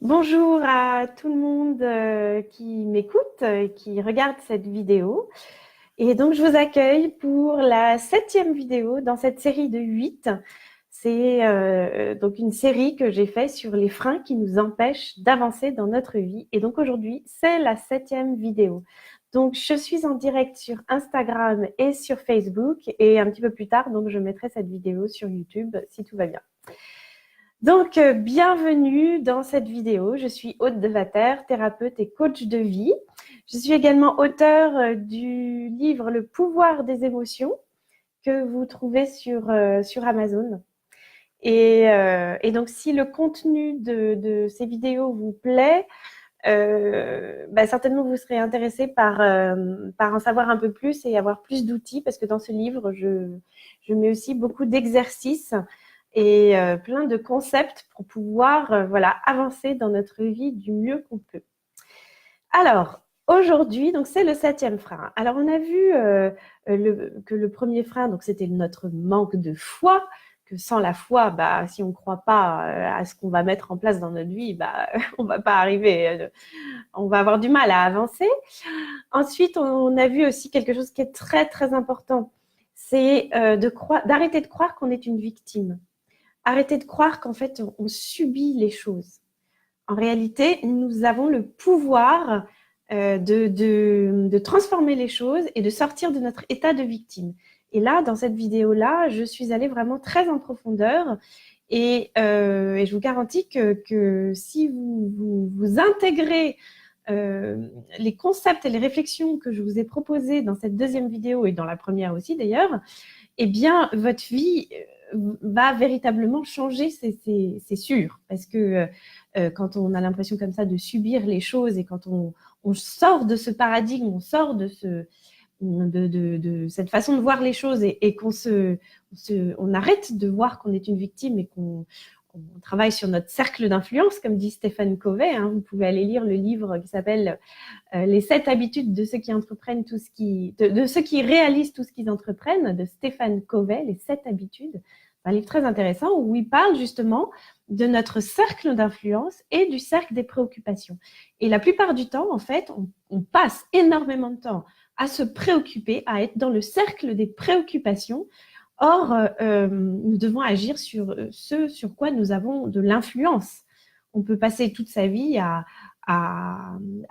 Bonjour à tout le monde qui m'écoute et qui regarde cette vidéo. Et donc, je vous accueille pour la 7e vidéo dans cette série de 8. C'est donc une série que j'ai faite sur les freins qui nous empêchent d'avancer dans notre vie. Et donc, aujourd'hui, c'est la 7e vidéo. Donc, je suis en direct sur Instagram et sur Facebook. Et un petit peu plus tard, donc, je mettrai cette vidéo sur YouTube si tout va bien. Donc, bienvenue dans cette vidéo. Je suis Aude Devater, thérapeute et coach de vie. Je suis également auteure du livre Le pouvoir des émotions que vous trouvez sur Amazon. Et donc, si le contenu de ces vidéos vous plaît, certainement vous serez intéressé par en savoir un peu plus et avoir plus d'outils, parce que dans ce livre, je mets aussi beaucoup d'exercices et plein de concepts pour pouvoir avancer dans notre vie du mieux qu'on peut. Alors, aujourd'hui, donc c'est le 7e frein. Alors, on a vu que le premier frein, donc c'était notre manque de foi, que sans la foi, si on ne croit pas à ce qu'on va mettre en place dans notre vie, on ne va pas arriver, on va avoir du mal à avancer. Ensuite, on a vu aussi quelque chose qui est très, très important, c'est d'arrêter de croire qu'on est une victime. Arrêter de croire qu'en fait, on subit les choses. En réalité, nous avons le pouvoir de transformer les choses et de sortir de notre état de victime. Et là, dans cette vidéo-là, je suis allée vraiment très en profondeur et je vous garantis que si vous intégrez les concepts et les réflexions que je vous ai proposées dans cette deuxième vidéo et dans la première aussi d'ailleurs, eh bien, votre vie va véritablement changer, c'est sûr. Parce que quand on a l'impression comme ça de subir les choses et quand on sort de ce paradigme, on sort de cette façon de voir les choses et on arrête de voir qu'on est une victime et qu'on travaille sur notre cercle d'influence, comme dit Stephen Covey. Vous pouvez aller lire le livre qui s'appelle Les 7 habitudes de ceux qui entreprennent de ceux qui réalisent tout ce qu'ils entreprennent, de Stephen Covey, Les 7 habitudes. C'est un livre très intéressant où il parle justement de notre cercle d'influence et du cercle des préoccupations. Et la plupart du temps, en fait, on passe énormément de temps à se préoccuper, à être dans le cercle des préoccupations. Or, nous devons agir sur ce sur quoi nous avons de l'influence. On peut passer toute sa vie à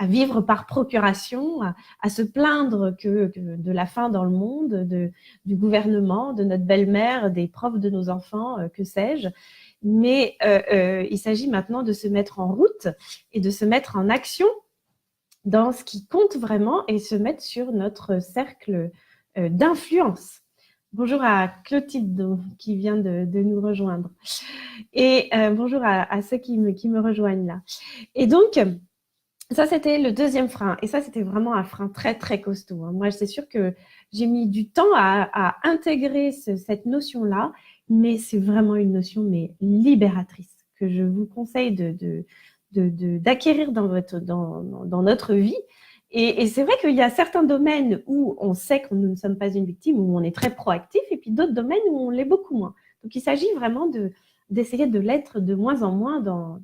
vivre par procuration, à se plaindre que de la faim dans le monde, du gouvernement, de notre belle-mère, des profs de nos enfants, que sais-je. Mais il s'agit maintenant de se mettre en route et de se mettre en action dans ce qui compte vraiment et se mettre sur notre cercle d'influence. Bonjour à Clotilde qui vient de nous rejoindre. Et bonjour à ceux qui me rejoignent là. Et donc, ça, c'était le deuxième frein. Et ça, c'était vraiment un frein très, très costaud. Moi, c'est sûr que j'ai mis du temps à intégrer cette notion-là, mais c'est vraiment une notion libératrice que je vous conseille d'acquérir dans notre vie. Et c'est vrai qu'il y a certains domaines où on sait que nous ne sommes pas une victime, où on est très proactif, et puis d'autres domaines où on l'est beaucoup moins. Donc, il s'agit vraiment d'essayer de l'être de moins en moins dans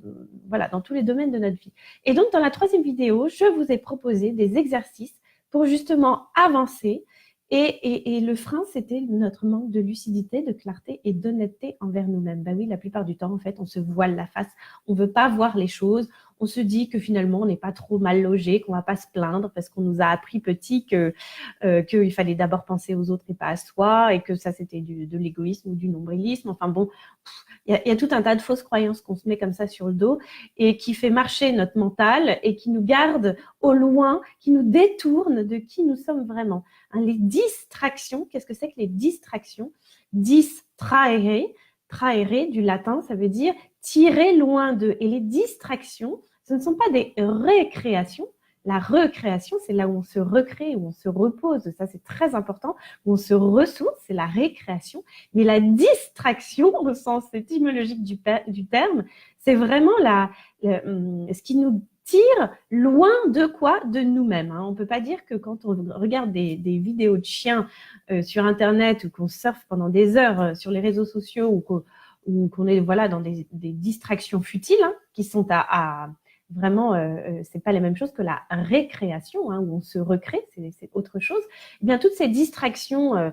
tous les domaines de notre vie. Et donc, dans la 3e vidéo, je vous ai proposé des exercices pour justement avancer. Et le frein, c'était notre manque de lucidité, de clarté et d'honnêteté envers nous-mêmes. Oui, la plupart du temps, en fait, on se voile la face. On ne veut pas voir les choses. On se dit que finalement, on n'est pas trop mal logé, qu'on ne va pas se plaindre parce qu'on nous a appris petit qu'il fallait d'abord penser aux autres et pas à soi et que ça, c'était de l'égoïsme ou du nombrilisme. Enfin bon, il y a tout un tas de fausses croyances qu'on se met comme ça sur le dos et qui fait marcher notre mental et qui nous garde au loin, qui nous détourne de qui nous sommes vraiment. Les distractions, qu'est-ce que c'est que les distractions? Distraere, traere du latin, ça veut dire tirer loin de. Et les distractions, ce ne sont pas des récréations. La recréation, c'est là où on se recrée, où on se repose. Ça, c'est très important. Où on se ressource, c'est la récréation. Mais la distraction, au sens étymologique du terme, c'est vraiment ce qui nous tire loin de quoi? De nous-mêmes. On ne peut pas dire que quand on regarde des vidéos de chiens sur Internet ou qu'on surfe pendant des heures sur les réseaux sociaux ou ou qu'on est voilà, dans des distractions futiles hein, qui sont à vraiment, c'est pas la même chose que la récréation, hein, où on se recrée, c'est autre chose. Eh bien, toutes ces distractions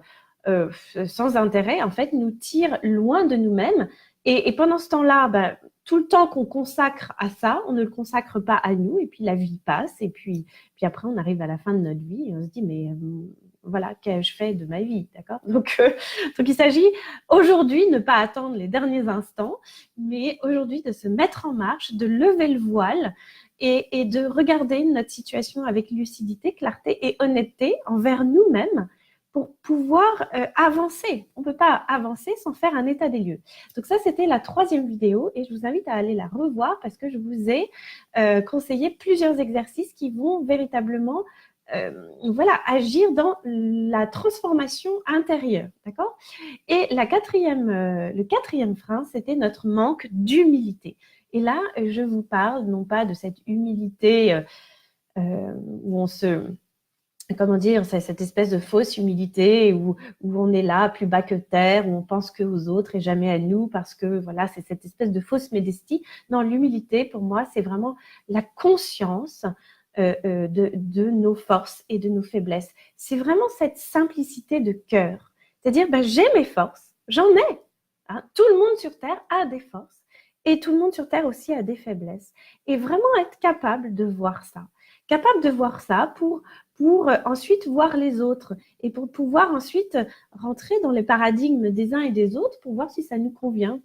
sans intérêt, en fait, nous tirent loin de nous-mêmes. Et pendant ce temps-là, ben, tout le temps qu'on consacre à ça, on ne le consacre pas à nous, et puis la vie passe, et puis après, on arrive à la fin de notre vie, et on se dit, mais voilà, qu'ai-je fait de ma vie, d'accord ? Donc, il s'agit aujourd'hui de ne pas attendre les derniers instants, mais aujourd'hui de se mettre en marche, de lever le voile et de regarder notre situation avec lucidité, clarté et honnêteté envers nous-mêmes pour pouvoir avancer. On ne peut pas avancer sans faire un état des lieux. Donc ça, c'était la 3e vidéo et je vous invite à aller la revoir parce que je vous ai conseillé plusieurs exercices qui vont véritablement voilà, agir dans la transformation intérieure, d'accord ? Et le 4e frein, c'était notre manque d'humilité. Et là, je vous parle non pas de cette humilité où on se... Comment dire, c'est cette espèce de fausse humilité où on est là plus bas que terre, où on pense qu'aux autres et jamais à nous parce que voilà, c'est cette espèce de fausse modestie. Non, l'humilité, pour moi, c'est vraiment la conscience de nos forces et de nos faiblesses. C'est vraiment cette simplicité de cœur. C'est-à-dire, ben, j'ai mes forces, j'en ai. Hein. Tout le monde sur Terre a des forces et tout le monde sur Terre aussi a des faiblesses. Et vraiment être capable de voir ça. Capable de voir ça pour ensuite voir les autres et pour pouvoir ensuite rentrer dans les paradigmes des uns et des autres pour voir si ça nous convient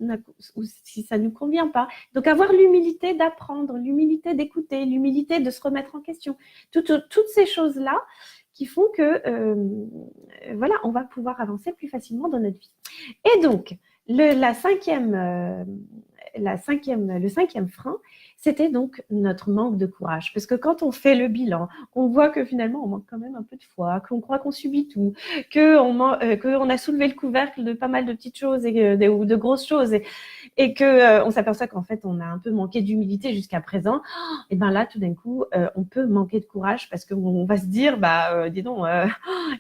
ou si ça ne nous convient pas. Donc avoir l'humilité d'apprendre, l'humilité d'écouter, l'humilité de se remettre en question. Toutes ces choses-là qui font que voilà, on va pouvoir avancer plus facilement dans notre vie. Et donc, le 5e frein, c'était donc notre manque de courage. Parce que quand on fait le bilan, on voit que finalement, on manque quand même un peu de foi, qu'on croit qu'on subit tout, qu'on a soulevé le couvercle de pas mal de petites choses ou de grosses choses et qu'on s'aperçoit qu'en fait, on a un peu manqué d'humilité jusqu'à présent. Et bien là, tout d'un coup, on peut manquer de courage parce qu'on va se dire, dis donc,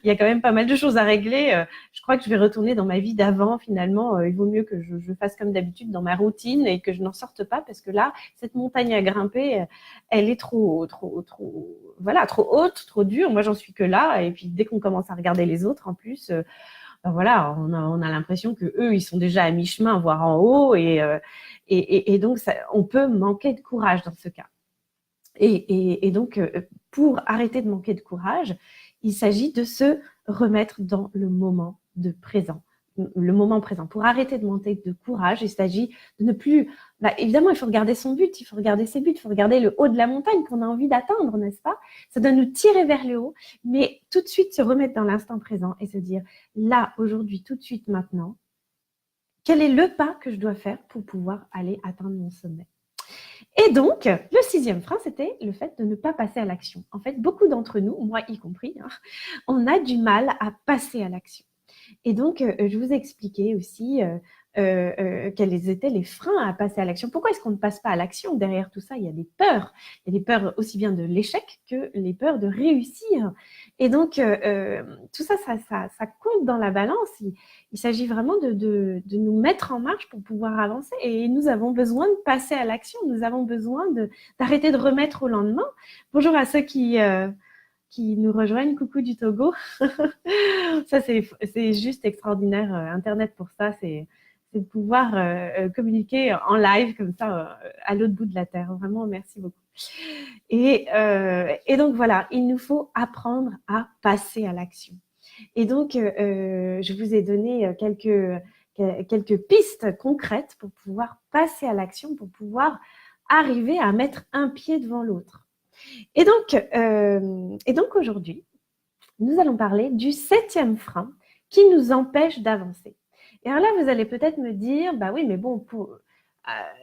il y a quand même pas mal de choses à régler. Je crois que je vais retourner dans ma vie d'avant. Finalement, il vaut mieux que je fasse comme d'habitude dans ma routine et que je n'en sorte pas parce que là, cette montagne à grimper, elle est trop haute, trop dure. Moi, j'en suis que là. Et puis, dès qu'on commence à regarder les autres, en plus, voilà, on a l'impression que eux, ils sont déjà à mi-chemin, voire en haut. Et donc, on peut manquer de courage dans ce cas. Et donc, pour arrêter de manquer de courage, il s'agit de se remettre dans le moment présent. Pour arrêter de manquer de courage, il s'agit de ne plus... évidemment, il faut regarder son but, il faut regarder ses buts, il faut regarder le haut de la montagne qu'on a envie d'atteindre, n'est-ce pas ? Ça doit nous tirer vers le haut, mais tout de suite se remettre dans l'instant présent et se dire, là, aujourd'hui, tout de suite, maintenant, quel est le pas que je dois faire pour pouvoir aller atteindre mon sommet ? Et donc, le 6e frein, c'était le fait de ne pas passer à l'action. En fait, beaucoup d'entre nous, moi y compris, hein, on a du mal à passer à l'action. Et donc, je vous ai expliqué aussi quels étaient les freins à passer à l'action. Pourquoi est-ce qu'on ne passe pas à l'action ? Derrière tout ça, il y a des peurs. Il y a des peurs aussi bien de l'échec que les peurs de réussir. Et donc, tout ça, ça compte dans la balance. Il s'agit vraiment de nous mettre en marche pour pouvoir avancer. Et nous avons besoin de passer à l'action. Nous avons besoin d'arrêter de remettre au lendemain. Bonjour à ceux qui nous rejoignent. Coucou du Togo. Ça, c'est juste extraordinaire. Internet pour ça, c'est de pouvoir communiquer en live comme ça à l'autre bout de la Terre. Vraiment, merci beaucoup. Et donc, voilà, il nous faut apprendre à passer à l'action. Et donc, je vous ai donné quelques pistes concrètes pour pouvoir passer à l'action, pour pouvoir arriver à mettre un pied devant l'autre. Et donc aujourd'hui, nous allons parler du 7e frein qui nous empêche d'avancer. Et alors là, vous allez peut-être me dire, oui, mais bon,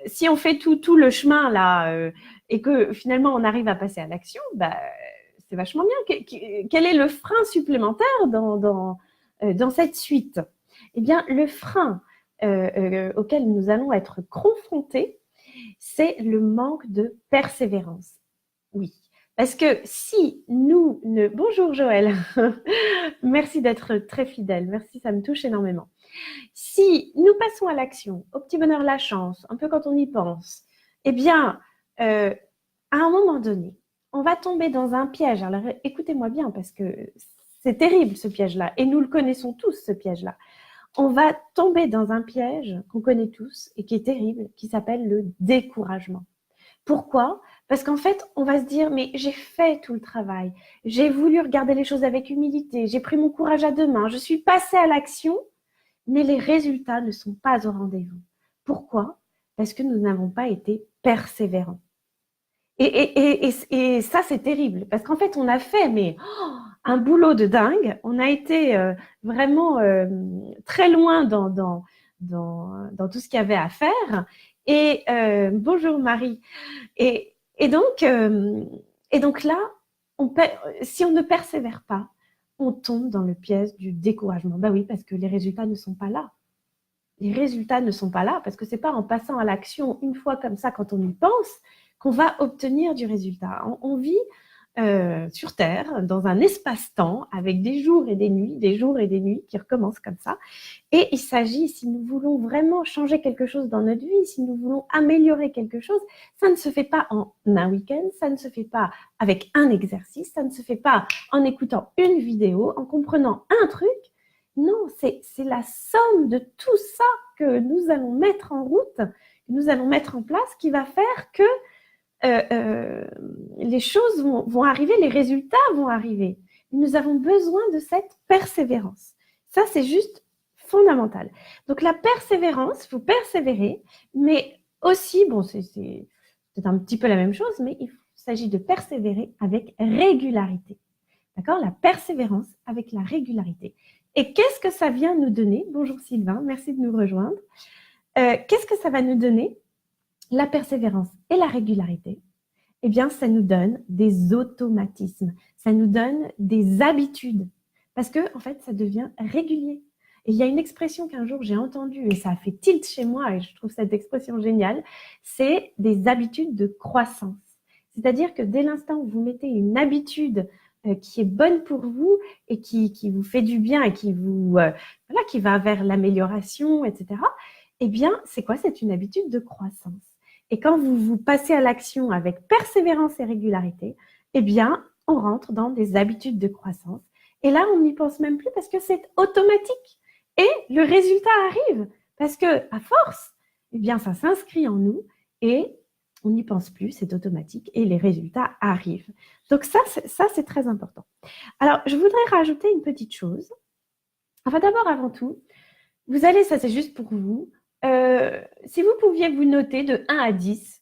si on fait tout le chemin là et que finalement on arrive à passer à l'action, c'est vachement bien. Quel est le frein supplémentaire dans cette suite ? Eh bien, le frein auquel nous allons être confrontés, c'est le manque de persévérance. Oui, parce que si Bonjour Joël, merci d'être très fidèle, merci, ça me touche énormément. Si nous passons à l'action, au petit bonheur, la chance, un peu quand on y pense, eh bien, à un moment donné, on va tomber dans un piège. Alors, écoutez-moi bien, parce que c'est terrible ce piège-là, et nous le connaissons tous, ce piège-là. On va tomber dans un piège qu'on connaît tous et qui est terrible, qui s'appelle le découragement. Pourquoi? Parce qu'en fait, on va se dire, mais j'ai fait tout le travail, j'ai voulu regarder les choses avec humilité, j'ai pris mon courage à deux mains, je suis passée à l'action, mais les résultats ne sont pas au rendez-vous. Pourquoi? Parce que nous n'avons pas été persévérants. Et ça, c'est terrible, parce qu'en fait, on a fait un boulot de dingue, on a été vraiment très loin dans tout ce qu'il y avait à faire. Et bonjour Marie. Et donc là, si on ne persévère pas, on tombe dans le piège du découragement. Ben oui, parce que les résultats ne sont pas là. Les résultats ne sont pas là parce que c'est pas en passant à l'action une fois comme ça, quand on y pense, qu'on va obtenir du résultat. On vit sur Terre, dans un espace-temps, avec des jours et des nuits qui recommencent comme ça. Et il s'agit, si nous voulons vraiment changer quelque chose dans notre vie, si nous voulons améliorer quelque chose, ça ne se fait pas en un week-end, ça ne se fait pas avec un exercice, ça ne se fait pas en écoutant une vidéo, en comprenant un truc. Non, c'est la somme de tout ça que nous allons mettre en route, que nous allons mettre en place, qui va faire que les choses vont arriver, les résultats vont arriver. Nous avons besoin de cette persévérance. Ça, c'est juste fondamental. Donc, la persévérance, il faut persévérer, mais aussi, bon, c'est un petit peu la même chose, mais il s'agit de persévérer avec régularité. D'accord? La persévérance avec la régularité. Et qu'est-ce que ça vient nous donner? Bonjour Sylvain, merci de nous rejoindre. Qu'est-ce que ça va nous donner? La persévérance et la régularité, eh bien, ça nous donne des automatismes, ça nous donne des habitudes, parce que, en fait, ça devient régulier. Et il y a une expression qu'un jour j'ai entendue, et ça a fait tilt chez moi, et je trouve cette expression géniale, c'est des habitudes de croissance. C'est-à-dire que dès l'instant où vous mettez une habitude qui est bonne pour vous et qui vous fait du bien et qui va vers l'amélioration, etc., eh bien, c'est quoi? C'est une habitude de croissance. Et quand vous passez à l'action avec persévérance et régularité, eh bien, on rentre dans des habitudes de croissance. Et là, on n'y pense même plus parce que c'est automatique. Et le résultat arrive parce que, à force, eh bien, ça s'inscrit en nous et on n'y pense plus, c'est automatique et les résultats arrivent. Donc ça, c'est très important. Alors, je voudrais rajouter une petite chose. Enfin, d'abord, avant tout, vous allez, ça c'est juste pour vous, si vous pouviez vous noter de 1 à 10,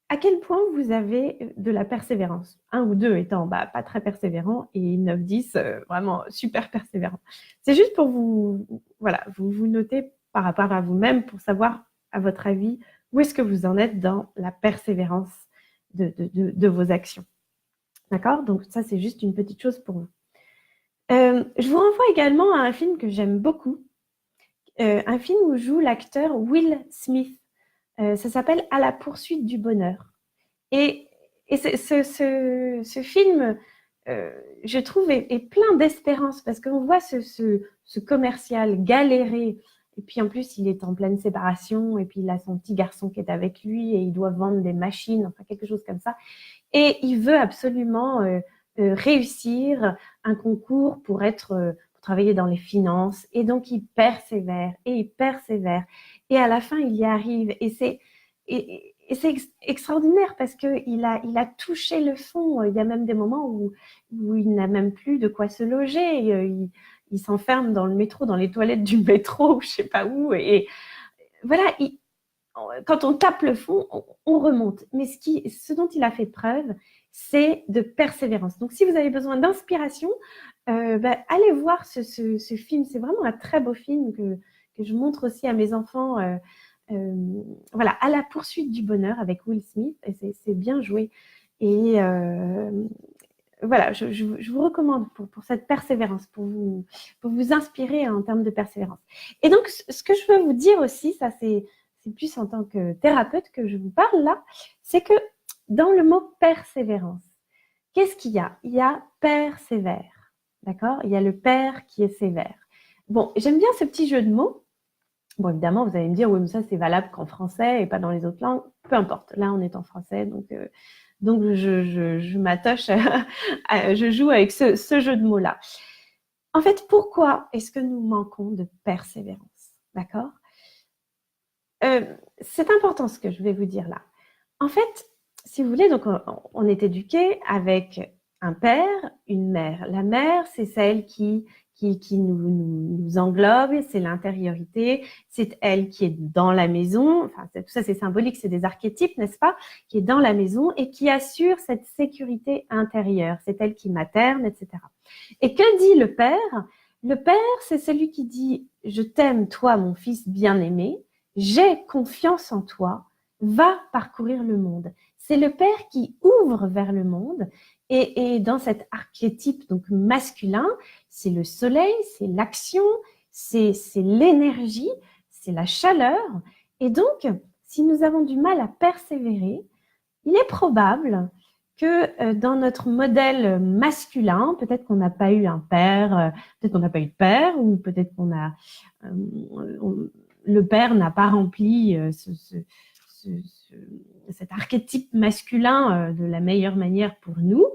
à quel point vous avez de la persévérance? 1 ou 2 étant pas très persévérant et 9, 10 vraiment super persévérant. C'est juste pour vous noter par rapport à vous-même pour savoir, à votre avis, où est-ce que vous en êtes dans la persévérance de vos actions. D'accord? Donc ça, c'est juste une petite chose pour vous. Je vous renvoie également à un film que j'aime beaucoup, un film où joue l'acteur Will Smith. Ça s'appelle À la poursuite du bonheur. Et ce film, je trouve, est plein d'espérance parce qu'on voit ce commercial galérer. Et puis en plus, il est en pleine séparation et puis il a son petit garçon qui est avec lui et il doit vendre des machines, enfin quelque chose comme ça. Et il veut absolument réussir un concours pour travailler dans les finances. Et donc, il persévère et il persévère. Et à la fin, il y arrive. Et c'est extraordinaire parce qu'il a touché le fond. Il y a même des moments où il n'a même plus de quoi se loger. Il s'enferme dans le métro, dans les toilettes du métro, je ne sais pas où. Et voilà, quand on tape le fond, on remonte. Mais ce dont il a fait preuve, c'est de persévérance. Donc, si vous avez besoin d'inspiration, allez voir ce film. C'est vraiment un très beau film que je montre aussi à mes enfants. Voilà, À la poursuite du bonheur avec Will Smith. Et c'est bien joué. Et voilà, je vous recommande pour cette persévérance, pour vous inspirer en termes de persévérance. Et donc, ce que je veux vous dire aussi, ça c'est plus en tant que thérapeute que je vous parle là, c'est que dans le mot persévérance, qu'est-ce qu'il y a? Il y a persévère, d'accord? Il y a le père qui est sévère. Bon, j'aime bien ce petit jeu de mots Bon, évidemment, vous allez me dire, oui, mais ça, c'est valable qu'en français et pas dans les autres langues. Peu importe. Là, on est en français, donc je m'attache, je joue avec ce jeu de mots-là. En fait, pourquoi est-ce que nous manquons de persévérance? D'accord? C'est important ce que je vais vous dire là. En fait, si vous voulez, donc on est éduqué avec un père, une mère. La mère, c'est celle qui nous englobe, c'est l'intériorité, c'est elle qui est dans la maison. Enfin, tout ça, c'est symbolique, c'est des archétypes, n'est-ce pas? Qui est dans la maison et qui assure cette sécurité intérieure. C'est elle qui materne, etc. Et que dit le père? Le père, c'est celui qui dit « Je t'aime, toi, mon fils bien-aimé, j'ai confiance en toi, va parcourir le monde ». C'est le père qui ouvre vers le monde et dans cet archétype donc masculin, c'est le soleil, c'est l'action, c'est l'énergie, c'est la chaleur. Et donc, si nous avons du mal à persévérer, il est probable que dans notre modèle masculin, peut-être qu'on n'a pas eu un père, peut-être qu'on n'a pas eu de père, ou peut-être qu'on a le père n'a pas rempli cet archétype masculin de la meilleure manière pour nous,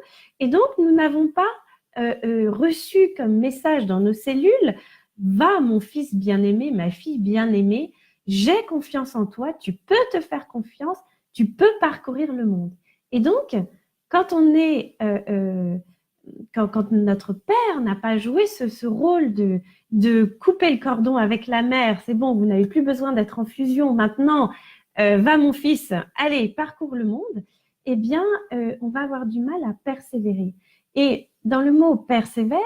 et donc nous n'avons pas reçu comme message dans nos cellules « Va mon fils bien-aimé, ma fille bien-aimée, j'ai confiance en toi, tu peux te faire confiance, tu peux parcourir le monde ». Et donc, quand on est, quand notre père n'a pas joué ce rôle de couper le cordon avec la mère, c'est bon, vous n'avez plus besoin d'être en fusion maintenant, va mon fils, allez, parcours le monde, eh bien, on va avoir du mal à persévérer. Et dans le mot persévère,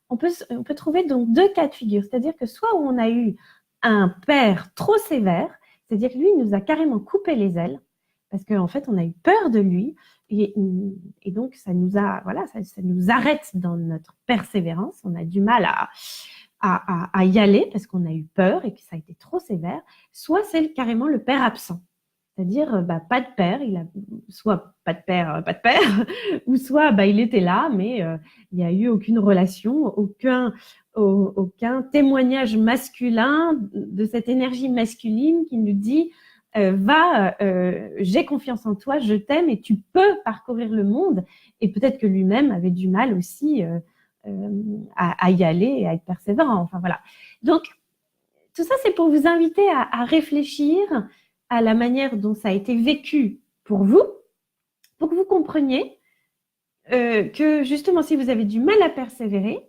on peut trouver donc deux cas de figure, c'est-à-dire que soit on a eu un père trop sévère, c'est-à-dire que lui, il nous a carrément coupé les ailes, parce qu'en fait, on a eu peur de lui, et donc ça nous arrête dans notre persévérance, on a du mal à y aller parce qu'on a eu peur et que ça a été trop sévère, soit c'est carrément le père absent. C'est-à-dire, pas de père, il a soit pas de père, ou soit il était là, mais il n'y a eu aucune relation, aucun témoignage masculin de cette énergie masculine qui nous dit j'ai confiance en toi, je t'aime et tu peux parcourir le monde. Et peut-être que lui-même avait du mal aussi à y aller et à être persévérant. Enfin voilà. Donc, tout ça, c'est pour vous inviter à réfléchir à la manière dont ça a été vécu pour vous, pour que vous compreniez que justement, si vous avez du mal à persévérer,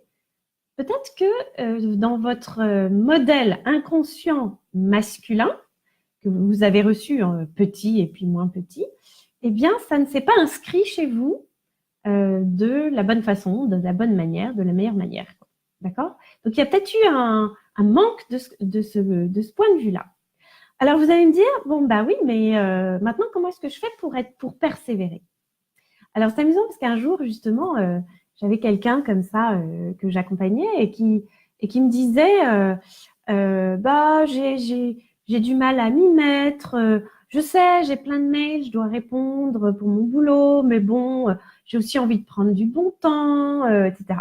peut-être que dans votre modèle inconscient masculin, que vous avez reçu petit et puis moins petit, eh bien, ça ne s'est pas inscrit chez vous de la bonne façon, de la bonne manière, de la meilleure manière. D'accord? Donc, il y a peut-être eu un manque de ce point de vue-là. Alors, vous allez me dire, bon, oui, mais maintenant, comment est-ce que je fais pour persévérer? Alors, c'est amusant parce qu'un jour, justement, j'avais quelqu'un comme ça que j'accompagnais et qui me disait, j'ai du mal à m'y mettre, je sais, j'ai plein de mails, je dois répondre pour mon boulot, mais bon, j'ai aussi envie de prendre du bon temps, etc.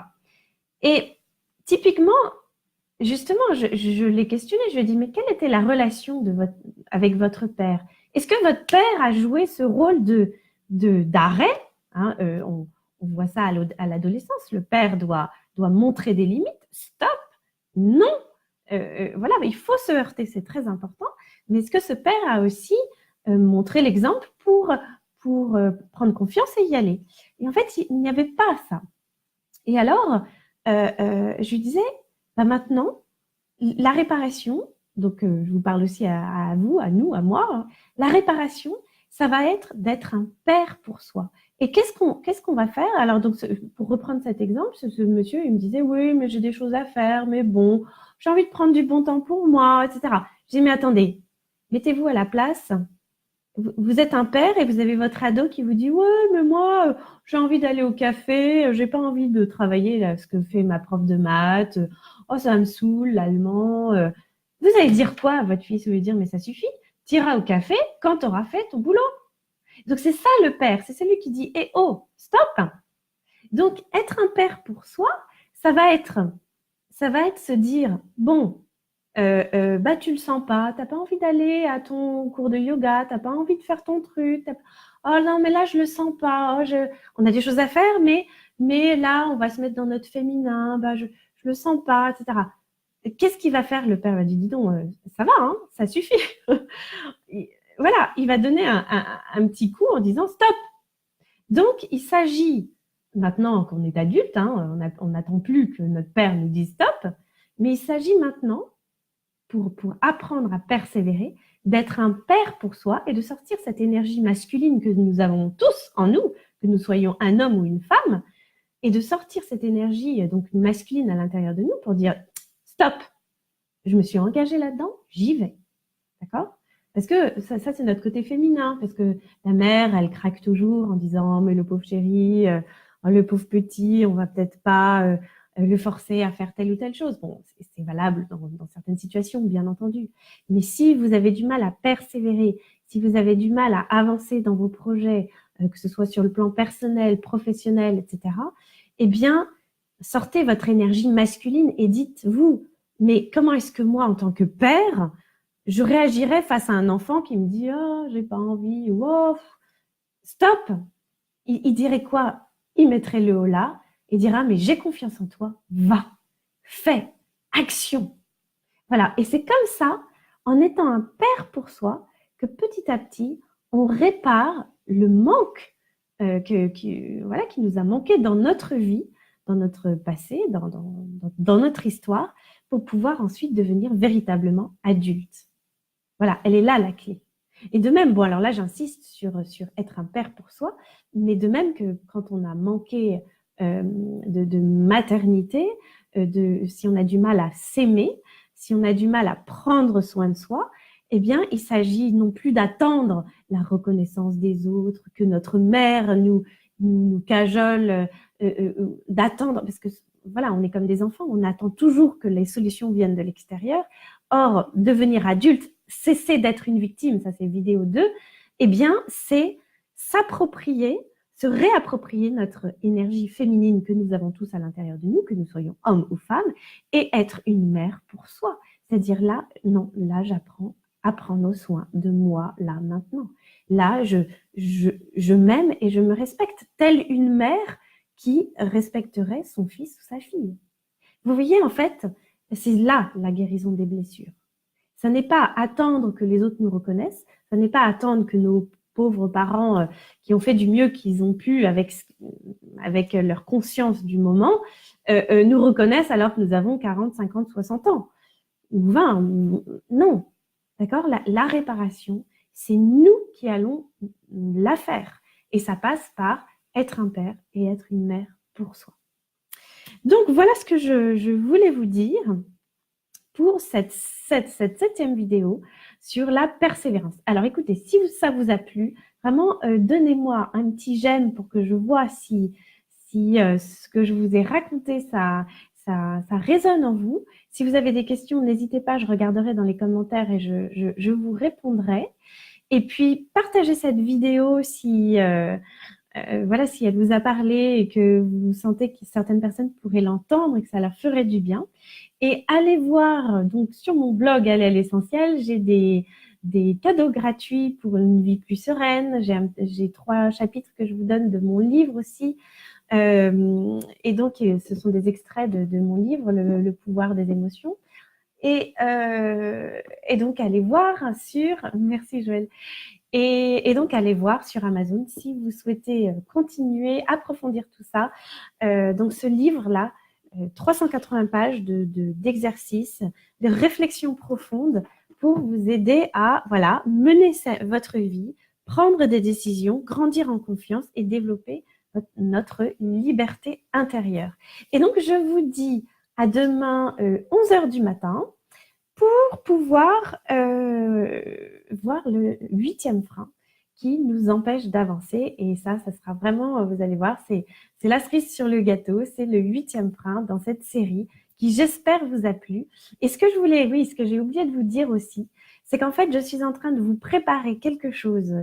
Et typiquement, justement, je l'ai questionné, je lui ai dit, mais quelle était la relation avec votre père? Est-ce que votre père a joué ce rôle d'arrêt, hein, on voit ça à l'adolescence, le père doit montrer des limites, stop, non, voilà, mais il faut se heurter, c'est très important, mais est-ce que ce père a aussi montré l'exemple pour prendre confiance et y aller? Et en fait, il n'y avait pas ça. Et alors, je lui disais, maintenant, la réparation, donc je vous parle aussi à vous, à nous, à moi, hein, la réparation, ça va être d'être un père pour soi. Et qu'est-ce qu'on va faire? Alors, donc, pour reprendre cet exemple, ce monsieur, il me disait, oui, mais j'ai des choses à faire, mais bon, j'ai envie de prendre du bon temps pour moi, etc. Je dis, mais attendez, mettez-vous à la place. Vous êtes un père et vous avez votre ado qui vous dit, ouais, mais moi, j'ai envie d'aller au café, j'ai pas envie de travailler là, ce que fait ma prof de maths, oh, ça me saoule, l'allemand. Vous allez dire quoi à votre fils? Vous allez dire, mais ça suffit, tu iras au café quand tu auras fait ton boulot. Donc, c'est ça le père, c'est celui qui dit, eh oh, stop. Donc, être un père pour soi, ça va être se dire, bon, bah tu le sens pas, t'as pas envie d'aller à ton cours de yoga, t'as pas envie de faire ton truc, oh non mais là je le sens pas, on a des choses à faire, mais là on va se mettre dans notre féminin, bah je le sens pas, etc. Qu'est-ce qu'il va faire le père? Il va dire, dis donc, ça va, hein, ça suffit. Voilà, il va donner un petit coup en disant stop. Donc, il s'agit, maintenant qu'on est adulte, hein, on n'attend plus que notre père nous dise stop, mais il s'agit maintenant, pour apprendre à persévérer, d'être un père pour soi et de sortir cette énergie masculine que nous avons tous en nous, que nous soyons un homme ou une femme, et de sortir cette énergie donc masculine à l'intérieur de nous pour dire stop, je me suis engagée là-dedans, j'y vais. D'accord? Parce que ça c'est notre côté féminin, parce que la mère, elle craque toujours en disant mais le pauvre chéri, le pauvre petit, on va peut-être pas le forcer à faire telle ou telle chose. Bon, c'est valable dans certaines situations, bien entendu. Mais si vous avez du mal à persévérer, si vous avez du mal à avancer dans vos projets, que ce soit sur le plan personnel, professionnel, etc., eh bien, sortez votre énergie masculine et dites-vous, mais comment est-ce que moi, en tant que père, je réagirais face à un enfant qui me dit « Oh, j'ai pas envie » ou « Oh, stop !» Il dirait quoi? Il mettrait le haut là et dira « Mais j'ai confiance en toi, va, fais, action !» Voilà, et c'est comme ça, en étant un père pour soi, que petit à petit, on répare le manque qui nous a manqué dans notre vie, dans notre passé, dans notre histoire, pour pouvoir ensuite devenir véritablement adulte. Voilà, elle est là la clé. Et de même, bon alors là j'insiste sur être un père pour soi, mais de même que quand on a manqué de maternité, si on a du mal à s'aimer, si on a du mal à prendre soin de soi, eh bien il s'agit non plus d'attendre la reconnaissance des autres, que notre mère nous cajole, d'attendre, parce que voilà, on est comme des enfants, on attend toujours que les solutions viennent de l'extérieur. Or, devenir adulte, cesser d'être une victime, ça c'est vidéo 2, eh bien, c'est s'approprier, se réapproprier notre énergie féminine que nous avons tous à l'intérieur de nous, que nous soyons hommes ou femmes, et être une mère pour soi. C'est-à-dire là, non, là j'apprends à prendre soin de moi, là, maintenant. Là, je m'aime et je me respecte, telle une mère qui respecterait son fils ou sa fille. Vous voyez, en fait, c'est là la guérison des blessures. Ça n'est pas attendre que les autres nous reconnaissent, ça n'est pas attendre que nos pauvres parents qui ont fait du mieux qu'ils ont pu avec leur conscience du moment nous reconnaissent alors que nous avons 40, 50, 60 ans ou 20. Non, d'accord? La réparation, c'est nous qui allons la faire. Et ça passe par être un père et être une mère pour soi. Donc, voilà ce que je voulais vous dire pour cette 7e vidéo sur la persévérance. Alors, écoutez, si ça vous a plu, vraiment, donnez-moi un petit j'aime pour que je vois si ce que je vous ai raconté, ça résonne en vous. Si vous avez des questions, n'hésitez pas, je regarderai dans les commentaires et je vous répondrai. Et puis, partagez cette vidéo si... voilà, si elle vous a parlé et que vous sentez que certaines personnes pourraient l'entendre et que ça leur ferait du bien. Et allez voir, donc sur mon blog Aller à l'essentiel, j'ai des cadeaux gratuits pour une vie plus sereine. J'ai 3 chapitres que je vous donne de mon livre aussi. Et donc, ce sont des extraits de mon livre, le pouvoir des émotions. Et donc, allez voir sur... Merci Joël. Et donc, allez voir sur Amazon si vous souhaitez continuer, approfondir tout ça. Donc, ce livre-là, 380 pages d'exercices, de réflexion profonde pour vous aider à mener votre vie, prendre des décisions, grandir en confiance et développer notre liberté intérieure. Et donc, je vous dis à demain 11h du matin pour pouvoir voir le 8e frein qui nous empêche d'avancer. Et ça sera vraiment, vous allez voir, c'est la cerise sur le gâteau, c'est le 8e frein dans cette série qui, j'espère, vous a plu. Et ce que j'ai oublié de vous dire aussi, c'est qu'en fait, je suis en train de vous préparer quelque chose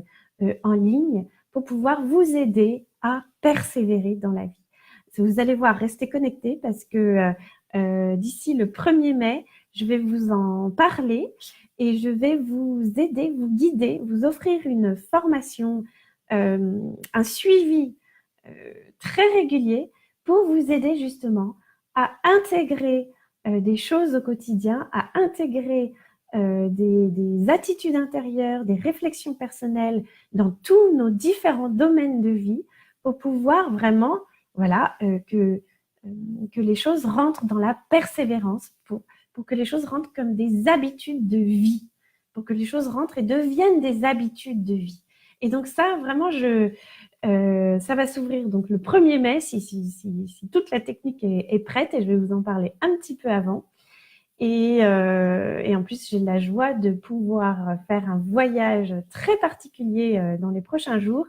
en ligne pour pouvoir vous aider à persévérer dans la vie. Vous allez voir, restez connectés parce que d'ici le 1er mai, je vais vous en parler et je vais vous aider, vous guider, vous offrir une formation, un suivi très régulier pour vous aider justement à intégrer des choses au quotidien, à intégrer des attitudes intérieures, des réflexions personnelles dans tous nos différents domaines de vie pour pouvoir vraiment, voilà, que les choses rentrent dans la persévérance, pour que les choses rentrent comme des habitudes de vie, pour que les choses rentrent et deviennent des habitudes de vie. Et donc ça, vraiment, ça va s'ouvrir donc le 1er mai, si toute la technique est prête, et je vais vous en parler un petit peu avant. Et en plus, j'ai la joie de pouvoir faire un voyage très particulier dans les prochains jours.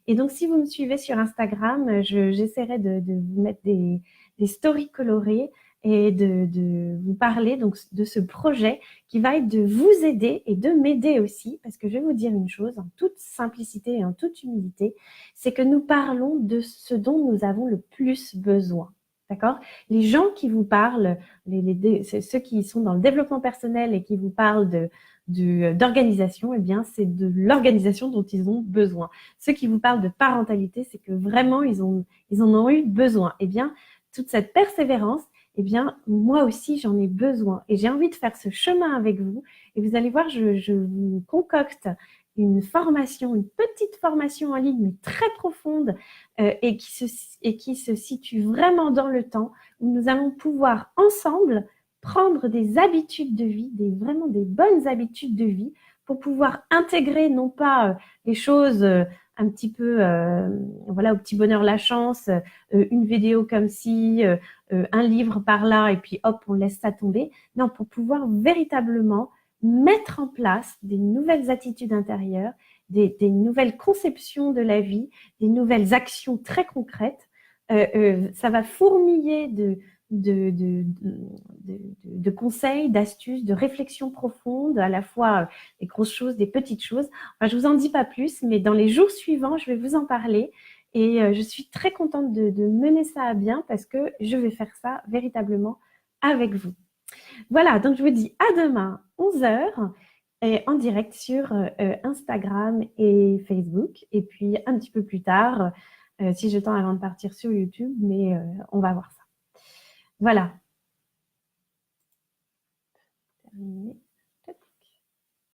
Et donc, si vous me suivez sur Instagram, j'essaierai de vous mettre des stories colorées et de vous parler donc de ce projet qui va être de vous aider et de m'aider aussi, parce que je vais vous dire une chose en toute simplicité et en toute humilité, c'est que nous parlons de ce dont nous avons le plus besoin. D'accord? Les gens qui vous parlent, ceux qui sont dans le développement personnel et qui vous parlent d'organisation, eh bien, c'est de l'organisation dont ils ont besoin. Ceux qui vous parlent de parentalité, c'est que vraiment, ils en ont eu besoin. Eh bien, toute cette persévérance, eh bien, moi aussi, j'en ai besoin. Et j'ai envie de faire ce chemin avec vous. Et vous allez voir, je vous concocte une formation, une petite formation en ligne, mais très profonde, et qui se situe vraiment dans le temps, où nous allons pouvoir ensemble prendre des habitudes de vie, vraiment des bonnes habitudes de vie, pour pouvoir intégrer non pas les choses un petit peu, voilà, au petit bonheur la chance, une vidéo comme ci, un livre par là, et puis hop, on laisse ça tomber. Non, pour pouvoir véritablement mettre en place des nouvelles attitudes intérieures, des nouvelles conceptions de la vie, des nouvelles actions très concrètes. Ça va fourmiller de conseils, d'astuces, de réflexions profondes, à la fois des grosses choses, des petites choses. Enfin, je ne vous en dis pas plus, mais dans les jours suivants, je vais vous en parler. Et je suis très contente de mener ça à bien, parce que je vais faire ça véritablement avec vous. Voilà, donc je vous dis à demain, 11h, et en direct sur Instagram et Facebook. Et puis un petit peu plus tard, si j'ai le temps avant de partir, sur YouTube, mais on va voir ça. Voilà. Terminé.